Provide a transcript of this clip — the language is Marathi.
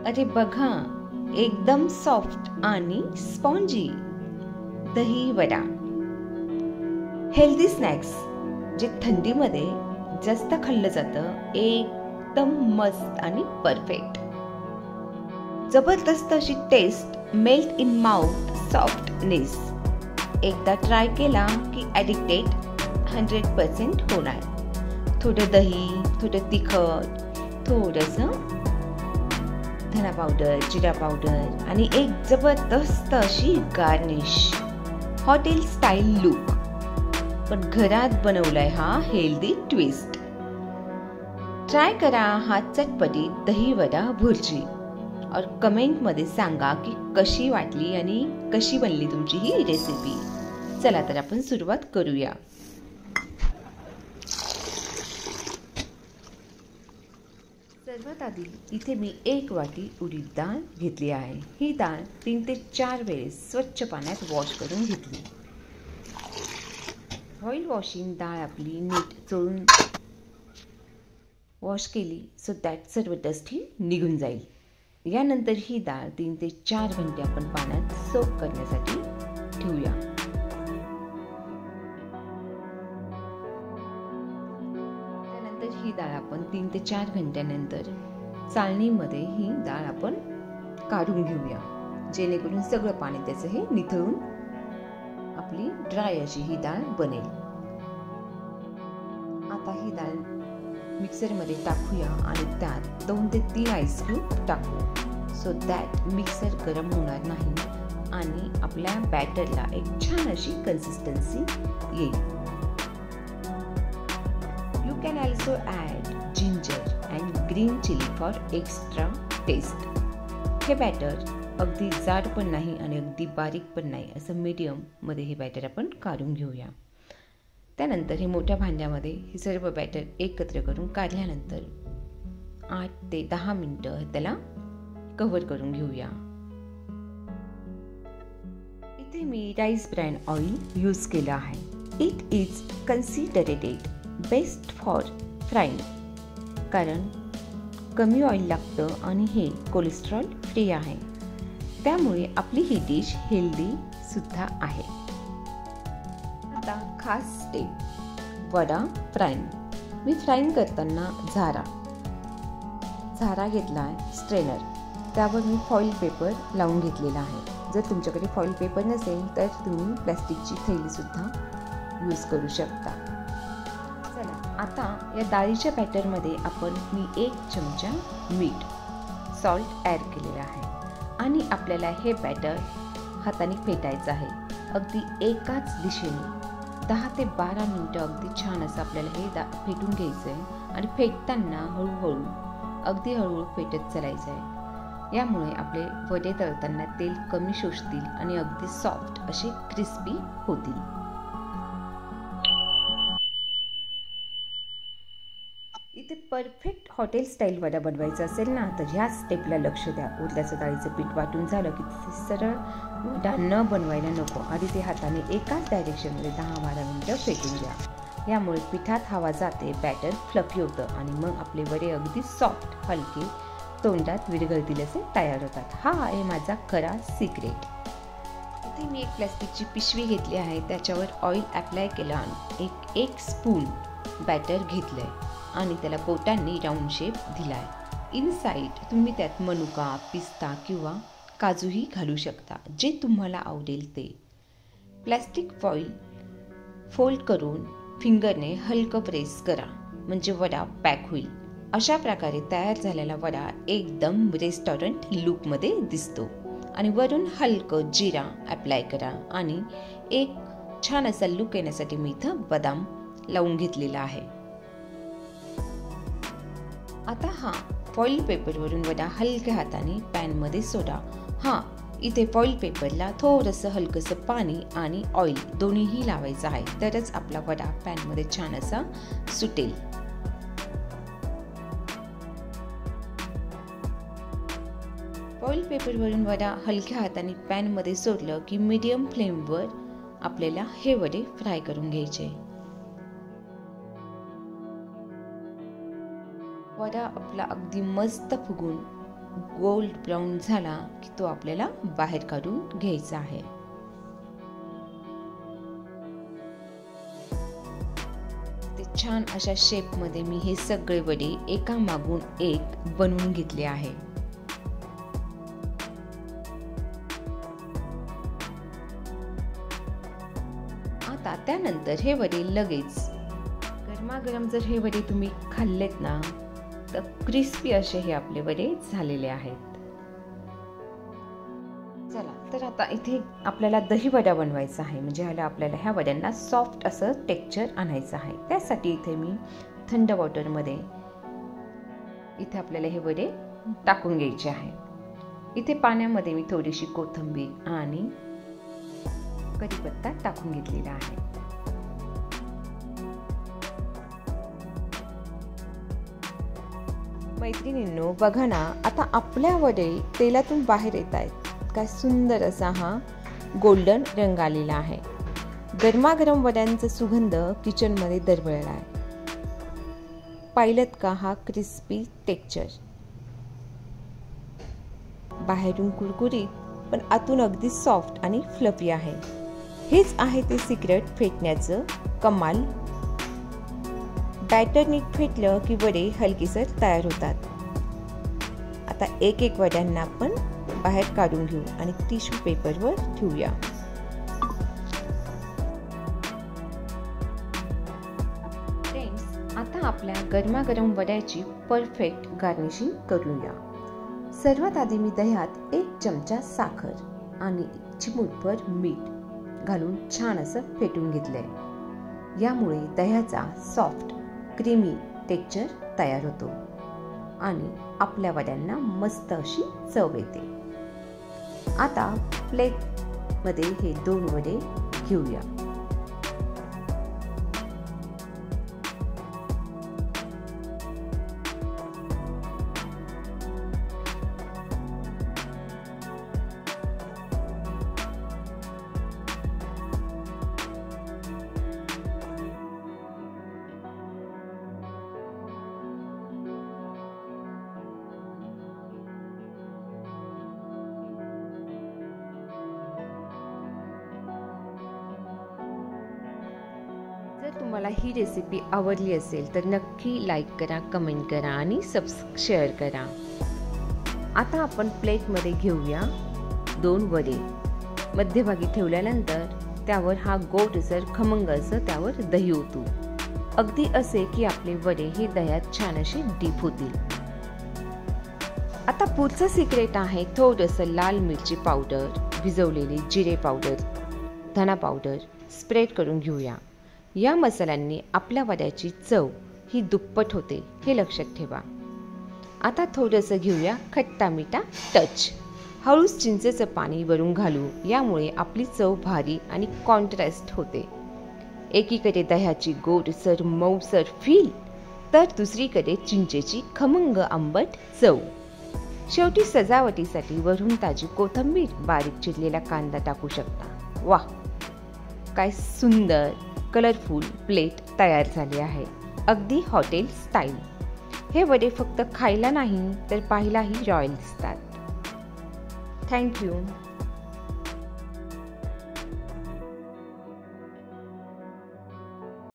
अरे बघा, एकदम सॉफ्ट आणि स्पॉन्जी दही वडा. हेल्दी स्नॅक्स जे थंडीमध्ये जास्त खाल्लं जातं, एकदम मस्त आणि परफेक्ट. जबरदस्त अशी taste, melt in mouth, softness. एकदा ट्राय केला की ॲडिक्टेड 100% होणार. थोडं दही, थोडं तिखट, थोडंसं धना पावडर, जिरा पावडर आणि एक जबरदस्त अशी गार्निश. हॉटेल स्टाईल लुक, पण घरात बनवलाय हा हेल्दी ट्विस्ट. ट्राय करा हा चटपटीत दही वडा भुर्जी और कमेंट मध्ये सांगा की कशी वाटली आणि कशी बनली तुमची ही रेसिपी. चला तर आपण सुरुवात करूया. सर्वात आधी इथे मी 1 वाटी उडीद डाळ घेतली आहे. ही डाळ 3 ते 4 वेळेस स्वच्छ पाण्यात वॉश करून घेतली. ऑइल वॉशिंग डाळ आपली नीट चोळून वॉश केली सो दॅट सर्व डस्ट ही निघून जाईल. यानंतर ही डाळ 3 ते 4 घंटे आपण पाण्यात सोक करण्यासाठी ठेवूया. त्यानंतर ही डाळ आपण 3 ते 4 घंट्यानंतर चाळणीमध्ये ही डाळ आपण काढून घेऊया, जेणेकरून सगळं पाणी त्याचं हे निथळून आपली ड्राय अशी ही डाळ बनेल. आता ही डाळ मिक्सरमध्ये टाकूया आणि त्यात 2 ते 3 आईस क्यूब टाकू सो दॅट मिक्सर गरम होणार नाही आणि आपल्या बॅटरला एक छान अशी कन्सिस्टन्सी येईल. You can also add ginger and green chilli for extra taste. हे बॅटर अगदी जाड पण नाही आणि अगदी बारीक पण नाही, असं मीडियम मध्ये हे बॅटर आपण काढून घेऊया. त्यानंतर हे मोठ्या भांड्यामध्ये हे सर्व बॅटर एकत्र करून काढल्यानंतर 8 ते 10 मिनिटं त्याला कव्हर करून घेऊया. इथे मी राईस ब्रॅन ऑइल यूज केलं आहे. It is considered best for frying, कारण कमी ऑइल लागतं आणि हे कोलेस्ट्रॉल फ्री आहे. त्यामुळे आपली ही डिश हेल्दी सुद्धा आहे. आता खास स्टेप, वडा फ्राईंग. मी फ्राईंग करताना झारा घेतला आहे, स्ट्रेनर. त्यावर मी फॉईल पेपर लावून घेतलेला आहे. जर तुमच्याकडे फॉईल पेपर नसेल तर तुम्ही प्लॅस्टिकची थैली सुद्धा यूज करू शकता. चला, आता या डाळीच्या बॅटरमध्ये मी 1 चमचा मीठ, सॉल्ट ॲड केलेला आहे आणि आपल्याला हे बॅटर हाताने फेटायचं आहे. अगदी एकाच दिशेने 10 ते 12 मिनिटं अगदी छान असं आपल्याला हे फेटून घ्यायचं आहे आणि फेटताना अगदी हळूहळू फेटत चालायचं आहे. यामुळे आपले वडे तळताना तेल कमी शोषतील आणि अगदी सॉफ्ट असे क्रिस्पी होतील. इथे परफेक्ट हॉटेल स्टाईल वडा बनवायचा असेल ना, तर ह्या स्टेपला लक्ष द्या. उडदाचं डाळीचं पीठ वाटून झालं की सरळ वडा न बनवायला नको, आधी ते हाताने एकाच डायरेक्शनमध्ये 10-12 मिनिटं फेटून द्या. यामुळे पिठात हवा जाते, बॅटर फ्लफी होतं आणि मग आपले वडे अगदी सॉफ्ट, हलके, तोंडात विरघळतील असे तयार होतात. हा आहे माझा खरा सिक्रेट. इथे मी एक प्लॅस्टिकची पिशवी घेतली आहे, त्याच्यावर ऑइल अप्लाय केलं आणि एक स्पून बॅटर घेतलंय आणि त्याला बोटांनी राऊंड शेप दिलाय. इनसाइड तुम्ही त्यात मनुका, पिस्ता किंवा काजूही घालू शकता, जे तुम्हाला आवडेल ते. प्लॅस्टिक फॉईल फोल्ड करून फिंगरने हलकं प्रेस करा, म्हणजे वडा पॅक होईल. अशा प्रकारे तयार झालेला वडा एकदम रेस्टॉरंट लुकमध्ये दिसतो. आणि वरून हलकं जिरा अप्लाय करा आणि एक छान असा लुक येण्यासाठी मी इथं बदाम लावून घेतलेला आहे. आता हा फॉईल पेपरवरून वडा हलक्या हाताने पॅनमध्ये सोडा. इथे फॉईल पेपरला थोडंसं हलकंसं पाणी आणि ऑइल दोन्हीही लावायचं आहे, तरच आपला वडा पॅनमध्ये छान असा सुटेल. फॉईल पेपरवरून वडा हलक्या हाताने पॅनमध्ये सोडलं की मीडियम फ्लेमवर आपल्याला हे वडे फ्राय करून घ्यायचे. वडा आपला अगदी मस्त फुगून गोल्ड ब्राऊन झाला की तो आपल्याला बाहेर काढून घ्यायचा आहे. ते छान अशा शेपमध्ये मी हे सगळे वडे एका मागून एक बनवून घेतले आहे. आता त्यानंतर हे वडे लगेच गरमागरम जर हे वडे तुम्ही खाल्लेत ना तर क्रिस्पी असे हे आपले वडे झालेले आहेत. चला तर आता इथे आपल्याला दही वडा बनवायचा आहे. म्हणजे आपल्याला ह्या वड्यांना सॉफ्ट असं टेक्स्चर आणायचं आहे. त्यासाठी इथे मी थंड वॉटरमध्ये इथे आपल्याला हे वडे टाकून घ्यायचे आहे. इथे पाण्यामध्ये मी थोडीशी कोथिंबीर आणि कढीपत्ता टाकून घेतलेला आहे. मैत्रिणींनो बघा ना, आता आपल्या वडे तेलातून बाहेर येत आहेत. काय सुंदर असा हा गोल्डन रंग आलेला आहे. गरमागरम वड्यांचा सुगंध किचनमध्ये दरवळला आहे. पाहिलत का हा क्रिस्पी टेक्स्चर? बाहेरून कुरकुरीत पण आतून अगदी सॉफ्ट आणि फ्लफी आहे. हेच आहे ते सिक्रेट फेटण्याचं कमाल. बॅटर नीट फेटलं की वडे हलकीसर तयार होतात. आता एक एक वड्यांना आपण बाहेर काढून घेऊ आणि टिश्यू पेपरवर ठेवूया. फ्रेंड्स, आता आपल्या गरमागरम वड्याची परफेक्ट गार्निशिंग करूया. सर्वात आधी मी दह्यात 1 चमचा साखर आणि चिमूटभर मीठ घालून छान असं फेटून घेतलंय. यामुळे दह्याचा सॉफ्ट क्रीमी टेक्स्चर तयार होतो आणि आपल्या वड्यांना मस्त अशी चव येते. आता प्लेटमध्ये हे 2 वडे घेऊया. जर तुम्हाला ही रेसिपी आवडली असेल तर नक्की लाईक करा, कमेंट करा आणि शेअर करा. आता आपण प्लेटमध्ये घेऊया 2 वडे. मध्यभागी ठेवल्यानंतर त्यावर हा गोडसर खमंग असं त्यावर दही ओतू. अगदी असे की आपले वडे हे दह्यात छान असे डीप होतील. आता पुढचं सिक्रेट आहे थोडंसं लाल मिरची पावडर, भिजवलेली जिरे पावडर, धना पावडर स्प्रेड करून घेऊया. या मसाल्यांनी आपल्या वड्याची चव ही दुप्पट होते, हे लक्षात ठेवा. आता थोडंसं घेऊया खट्टा मिठा टच. हळूच चिंचेचं पाणी वरून घालू. यामुळे आपली चव भारी आणि कॉन्ट्रास्ट होते. एकीकडे दह्याची गोडसर मऊसर फील तर दुसरीकडे चिंचेची खमंग आंबट चव. शेवटी सजावटीसाठी वरून ताजी कोथिंबीर, बारीक चिरलेला कांदा टाकू शकता. वाह, काय सुंदर कलरफुल प्लेट तयार झाली आहे, अगदी हॉटेल स्टाईल. हे वडे फक्त खायला नाही तर पाहायलाही रॉयल दिसतात. थँक्यू.